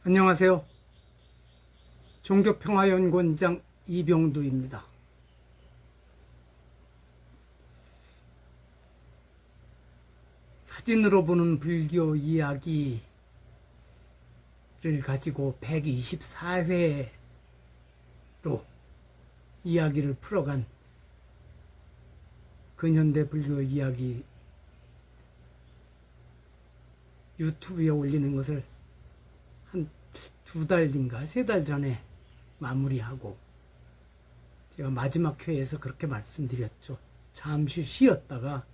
안녕하세요. 종교평화연구원장 이병두입니다. 사진으로 보는 불교 이야기를 가지고 124회로 이야기를 풀어간 근현대 불교 이야기 유튜브에 올리는 것을 한 2달인가 3달 전에 마무리하고, 제가 마지막 회에서 그렇게 말씀드렸죠. 잠시 쉬었다가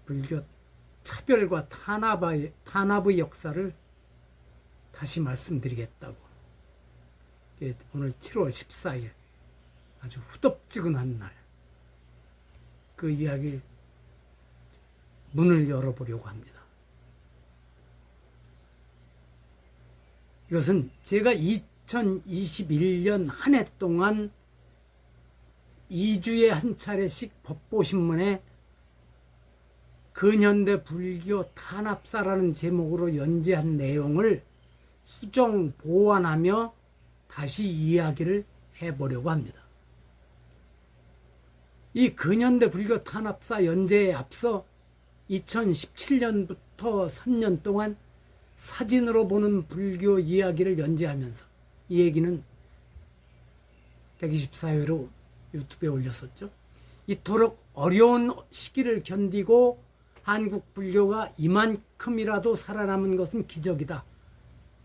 불교 차별과 탄압의 역사를 다시 말씀드리겠다고. 오늘 7월 14일 아주 후덥지근한 날 그 이야기 문을 열어보려고 합니다. 이것은 제가 2021년 한 해 동안 2주에 한 차례씩 법보신문에 근현대 불교 탄압사라는 제목으로 연재한 내용을 수정 보완하며 다시 이야기를 해보려고 합니다. 이 근현대 불교 탄압사 연재에 앞서 2017년부터 3년 동안 사진으로 보는 불교 이야기를 연재하면서, 이 얘기는 124회로 유튜브에 올렸었죠. 이토록 어려운 시기를 견디고 한국 불교가 이만큼이라도 살아남은 것은 기적이다,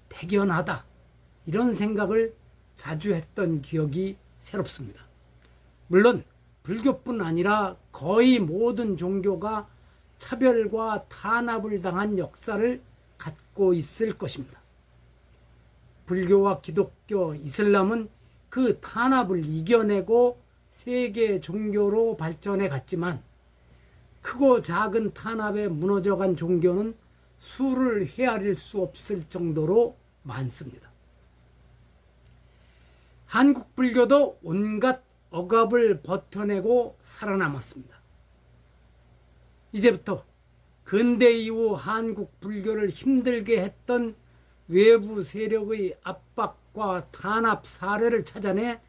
대견하다, 이런 생각을 자주 했던 기억이 새롭습니다. 물론 불교뿐 아니라 거의 모든 종교가 차별과 탄압을 당한 역사를 갖고 있을 것입니다. 불교와 기독교, 이슬람은 그 탄압을 이겨내고 세계 종교로 발전해 갔지만, 크고 작은 탄압에 무너져간 종교는 수를 헤아릴 수 없을 정도로 많습니다. 한국 불교도 온갖 억압을 버텨내고 살아남았습니다. 이제부터 근대 이후 한국 불교를 힘들게 했던 외부 세력의 압박과 탄압 사례를 찾아내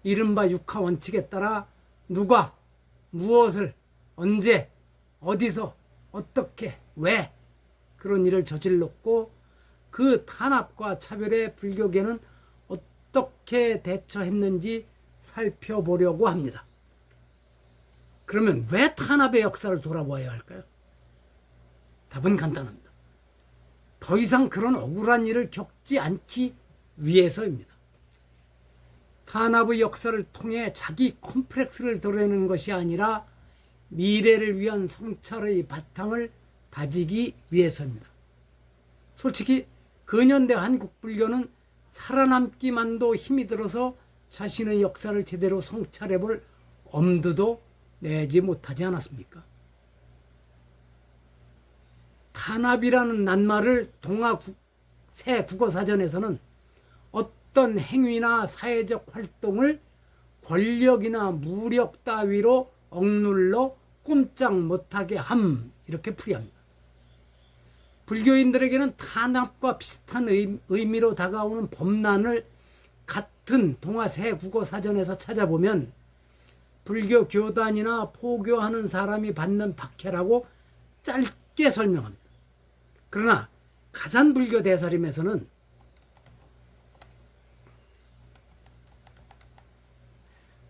이른바 육하 원칙에 따라 누가 무엇을 언제 어디서 어떻게 왜 그런 일을 저질렀고, 그 탄압과 차별에 불교계는 어떻게 대처했는지 살펴보려고 합니다. 그러면 왜 탄압의 역사를 돌아봐야 할까요? 답은 간단합니다. 더 이상 그런 억울한 일을 겪지 않기 위해서입니다. 탄압의 역사를 통해 자기 콤플렉스를 드러내는 것이 아니라 미래를 위한 성찰의 바탕을 다지기 위해서입니다. 솔직히 근현대 한국 불교는 살아남기만도 힘이 들어서 자신의 역사를 제대로 성찰해 볼 엄두도 내지 못하지 않았습니까? 탄압이라는 낱말을 동아 새 국어사전에서는 어떤 행위나 사회적 활동을 권력이나 무력 따위로 억눌러 꼼짝 못하게 함, 이렇게 풀이합니다. 불교인들에게는 탄압과 비슷한 의미로 다가오는 법난을 같은 동아 새 국어사전에서 찾아보면 불교 교단이나 포교하는 사람이 받는 박해라고 짧게 설명합니다. 그러나 가산불교 대사림에서는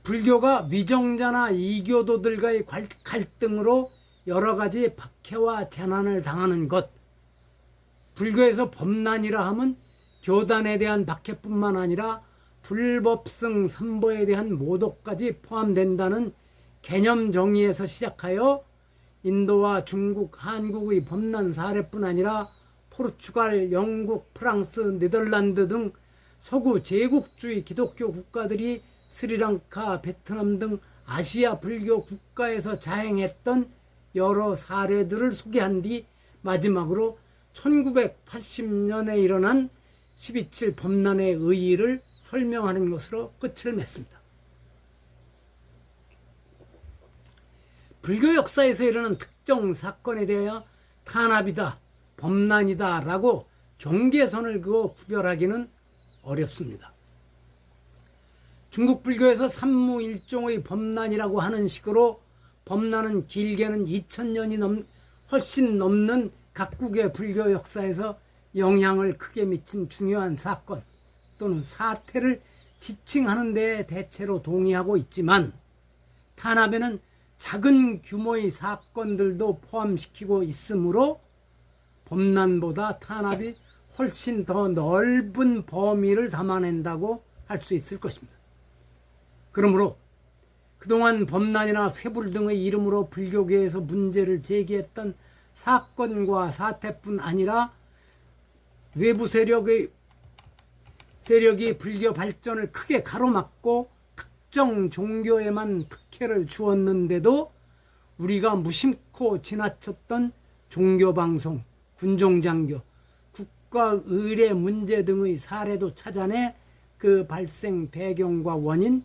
불교가 위정자나 이교도들과의 갈등으로 여러 가지 박해와 재난을 당하는 것, 불교에서 법난이라 함은 교단에 대한 박해뿐만 아니라 불법승 삼보에 대한 모독까지 포함된다는 개념 정의에서 시작하여 인도와 중국, 한국의 법난 사례뿐 아니라 포르투갈, 영국, 프랑스, 네덜란드 등 서구 제국주의 기독교 국가들이 스리랑카, 베트남 등 아시아 불교 국가에서 자행했던 여러 사례들을 소개한 뒤 마지막으로 1980년에 일어난 12.7 법난의 의의를 설명하는 것으로 끝을 맺습니다. 불교 역사에서 일어난 특정 사건에 대하여 탄압이다, 법난이다 라고 경계선을 그어 구별하기는 어렵습니다. 중국 불교에서 삼무일종의 법난이라고 하는 식으로 법난은 길게는 2000년이 훨씬 넘는 각국의 불교 역사에서 영향을 크게 미친 중요한 사건 또는 사태를 지칭하는 데 대체로 동의하고 있지만, 탄압에는 작은 규모의 사건들도 포함시키고 있으므로 법난보다 탄압이 훨씬 더 넓은 범위를 담아낸다고 할 수 있을 것입니다. 그러므로 그동안 법난이나 회불 등의 이름으로 불교계에서 문제를 제기했던 사건과 사태뿐 아니라 외부 세력이 불교 발전을 크게 가로막고 특정 종교에만 특혜를 주었는데도 우리가 무심코 지나쳤던 종교방송, 군종장교, 국가의례 문제 등의 사례도 찾아내 그 발생 배경과 원인,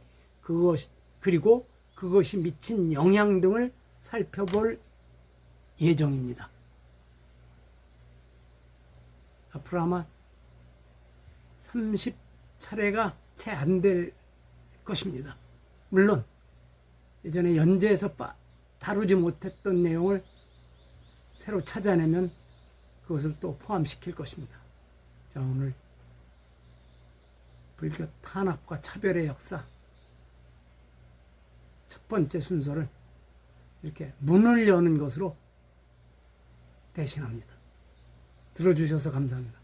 그리고 그것이 미친 영향 등을 살펴볼 예정입니다. 앞으로 아마 30차례가 채 안 될 것입니다. 물론 예전에 연재해서 다루지 못했던 내용을 새로 찾아내면 그것을 또 포함시킬 것입니다. 자, 오늘 불교 탄압과 차별의 역사 첫 번째 순서를 이렇게 문을 여는 것으로 대신합니다. 들어주셔서 감사합니다.